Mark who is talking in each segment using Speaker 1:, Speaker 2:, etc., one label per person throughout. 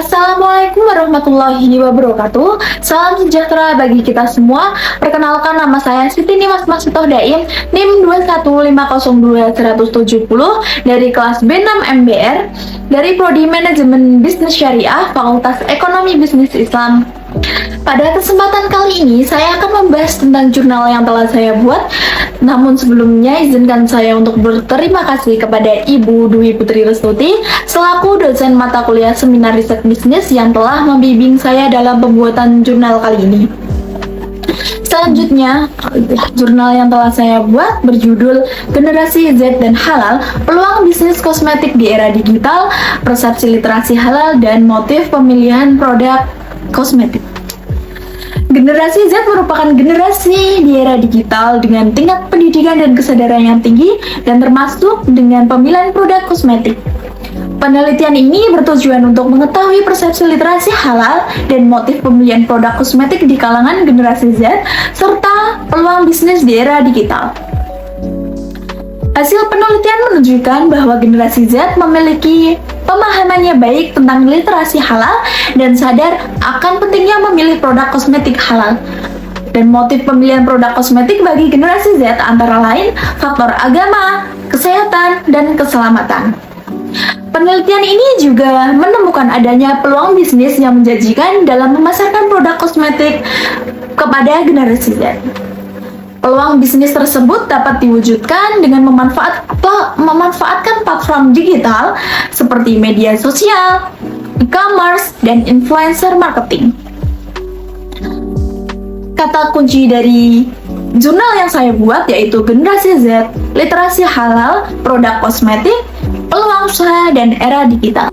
Speaker 1: Assalamualaikum warahmatullahi wabarakatuh. Salam sejahtera bagi kita semua. Perkenalkan, nama saya Siti Nimas Maksitoh Daim, NIM 21502-170 dari kelas B6 MBR dari Prodi Manajemen Bisnis Syariah, Fakultas Ekonomi Bisnis Islam. Pada kesempatan kali ini, saya akan membahas tentang jurnal yang telah saya buat. Namun sebelumnya, izinkan saya untuk berterima kasih kepada Ibu Dwi Putri Restuti selaku dosen mata kuliah Seminar Riset Bisnis yang telah membimbing saya dalam pembuatan jurnal kali ini. Selanjutnya, jurnal yang telah saya buat berjudul Generasi Z dan Halal, Peluang Bisnis Kosmetik di Era Digital, Persepsi Literasi Halal, dan Motif Pemilihan Produk Kosmetik. Generasi Z merupakan generasi di era digital dengan tingkat pendidikan dan kesadaran yang tinggi dan termasuk dengan pemilihan produk kosmetik. Penelitian ini bertujuan untuk mengetahui persepsi literasi halal dan motif pemilihan produk kosmetik di kalangan generasi Z serta peluang bisnis di era digital. Hasil penelitian menunjukkan bahwa generasi Z memiliki pemahamannya baik tentang literasi halal dan sadar akan pentingnya memilih produk kosmetik halal. Dan motif pemilihan produk kosmetik bagi generasi Z antara lain faktor agama, kesehatan, dan keselamatan. Penelitian ini juga menemukan adanya peluang bisnis yang menjanjikan dalam memasarkan produk kosmetik kepada generasi Z. Peluang bisnis tersebut dapat diwujudkan dengan memanfaatkan platform digital seperti media sosial, e-commerce, dan influencer marketing. Kata kunci dari jurnal yang saya buat yaitu Generasi Z, Literasi Halal, Produk Kosmetik, Peluang Usaha, dan Era Digital.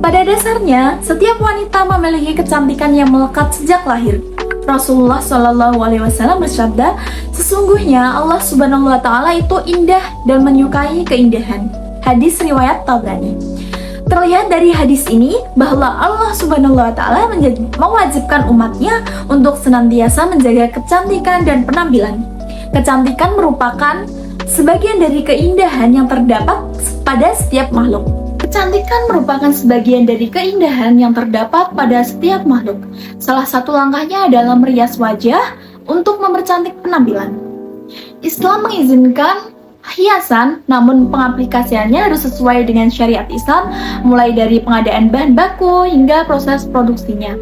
Speaker 1: Pada dasarnya, setiap wanita memiliki kecantikan yang melekat sejak lahir. Rasulullah Shallallahu Alaihi Wasallam bersabda, sesungguhnya Allah Subhanahu Wa Taala itu indah dan menyukai keindahan. Hadis riwayat Tabrani. Terlihat dari hadis ini bahwa Allah Subhanahu Wa Taala mewajibkan umatnya untuk senantiasa menjaga kecantikan dan penampilan. Kecantikan merupakan sebagian dari keindahan yang terdapat pada setiap makhluk. Kecantikan merupakan sebagian dari keindahan yang terdapat pada setiap makhluk. Salah satu langkahnya adalah merias wajah untuk mempercantik penampilan. Islam mengizinkan hiasan, namun pengaplikasiannya harus sesuai dengan syariat Islam, mulai dari pengadaan bahan baku hingga proses produksinya,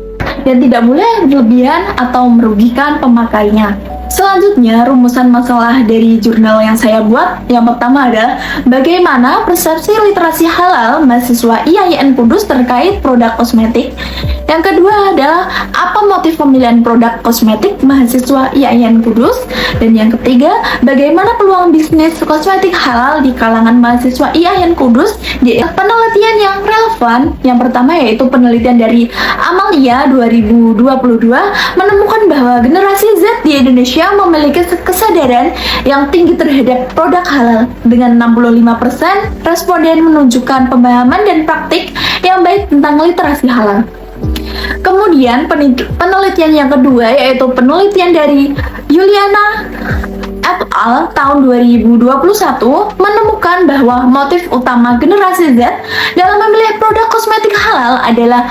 Speaker 1: dan tidak boleh berlebihan atau merugikan pemakainya. Selanjutnya, rumusan masalah dari jurnal yang saya buat. Yang pertama adalah bagaimana persepsi literasi halal mahasiswa IAIN Kudus terkait produk kosmetik. Yang kedua adalah apa motif pemilihan produk kosmetik mahasiswa IAIN Kudus. Dan yang ketiga, bagaimana peluang bisnis kosmetik halal di kalangan mahasiswa IAIN Kudus di penelitian yang relevan. Yang pertama yaitu penelitian dari Amalia 2022 menemukan bahwa generasi Z di Indonesia memiliki kesadaran yang tinggi terhadap produk halal. Dengan 65% responden menunjukkan pemahaman dan praktik yang baik tentang literasi halal. Kemudian penelitian yang kedua yaitu penelitian dari Yuliana et al. Tahun 2021 menemukan bahwa motif utama generasi Z dalam memilih produk kosmetik halal adalah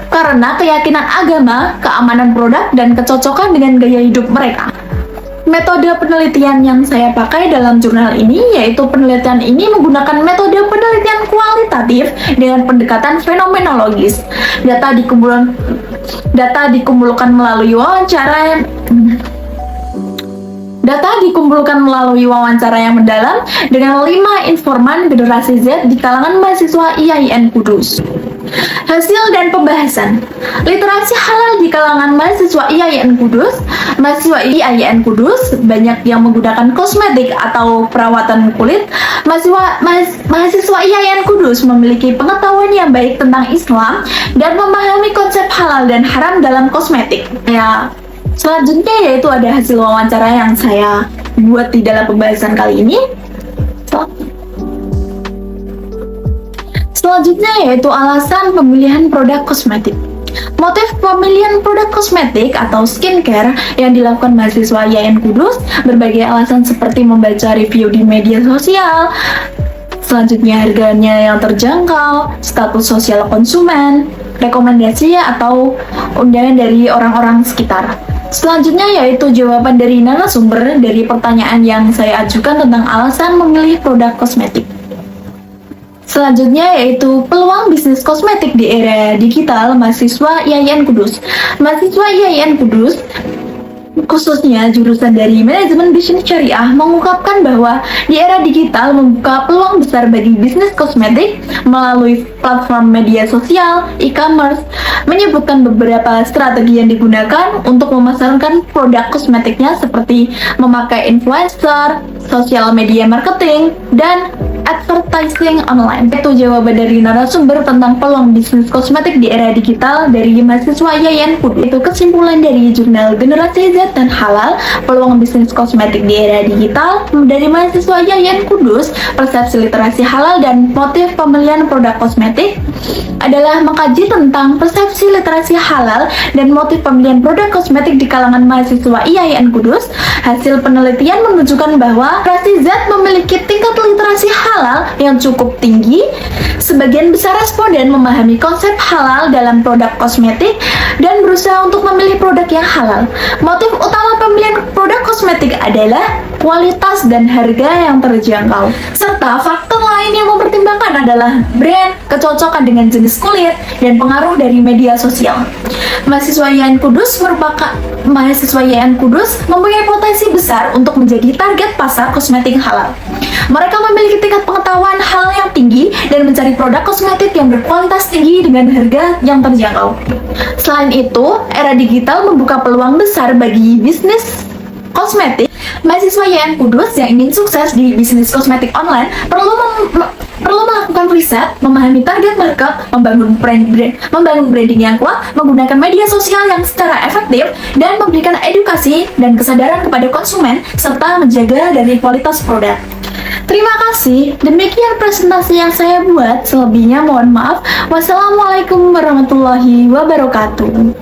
Speaker 1: karena keyakinan agama, keamanan produk, dan kecocokan dengan gaya hidup mereka. Metode penelitian yang saya pakai dalam jurnal ini yaitu penelitian ini menggunakan metode penelitian kualitatif dengan pendekatan fenomenologis. Data dikumpulkan melalui wawancara yang mendalam dengan 5 informan generasi Z di kalangan mahasiswa IAIN Kudus. Hasil dan pembahasan. Literasi halal di kalangan mahasiswa IAIN Kudus. Mahasiswa IAIN Kudus banyak yang menggunakan kosmetik atau perawatan kulit. Mahasiswa IAIN Kudus memiliki pengetahuan yang baik tentang Islam dan memahami konsep halal dan haram dalam kosmetik. Selanjutnya yaitu ada hasil wawancara yang saya buat di dalam pembahasan kali ini. Selanjutnya yaitu alasan pemilihan produk kosmetik. Motif pemilihan produk kosmetik atau skincare yang dilakukan mahasiswa IAIN Kudus berbagai alasan seperti membaca review di media sosial, Selanjutnya harganya yang terjangkau, status sosial konsumen, rekomendasi atau undangan dari orang-orang sekitar. Selanjutnya yaitu jawaban dari narasumber dari pertanyaan yang saya ajukan tentang alasan memilih produk kosmetik. Selanjutnya yaitu peluang bisnis kosmetik di era digital mahasiswa IAIN Kudus. Mahasiswa IAIN Kudus khususnya jurusan dari manajemen bisnis syariah mengungkapkan bahwa di era digital membuka peluang besar bagi bisnis kosmetik melalui platform media sosial, e-commerce, menyebutkan beberapa strategi yang digunakan untuk memasarkan produk kosmetiknya seperti memakai influencer, social media marketing, dan advertising online. Itu jawaban dari narasumber tentang peluang bisnis kosmetik di era digital dari mahasiswa IAIN Kudus. Itu kesimpulan dari jurnal Generasi Z dan Halal, peluang bisnis kosmetik di era digital dari mahasiswa IAIN Kudus. Persepsi literasi halal dan motif pemilihan produk kosmetik adalah mengkaji tentang persepsi literasi halal dan motif pemilihan produk kosmetik di kalangan mahasiswa IAIN Kudus. Hasil penelitian menunjukkan bahwa generasi Z memiliki tingkat literasi halal yang cukup tinggi. Sebagian besar responden memahami konsep halal dalam produk kosmetik dan berusaha untuk memilih produk yang halal. Motif utama pemilihan produk kosmetik adalah kualitas dan harga yang terjangkau. Serta faktor lain yang mempertimbangkan adalah brand, kecocokan dengan jenis kulit, dan pengaruh dari media sosial. Mahasiswa IAIN Kudus mempunyai potensi besar untuk menjadi target pasar kosmetik halal. Mereka memiliki tingkat pengetahuan hal yang tinggi dan mencari produk kosmetik yang berkualitas tinggi dengan harga yang terjangkau. Selain itu, era digital membuka peluang besar bagi bisnis kosmetik. Mahasiswa IAIN Kudus yang ingin sukses di bisnis kosmetik online perlu melakukan riset, memahami target market, membangun branding yang kuat, menggunakan media sosial yang secara efektif, dan memberikan edukasi dan kesadaran kepada konsumen, serta menjaga dari kualitas produk. Terima kasih, demikian presentasi yang saya buat. Selebihnya mohon maaf. Wassalamualaikum warahmatullahi wabarakatuh.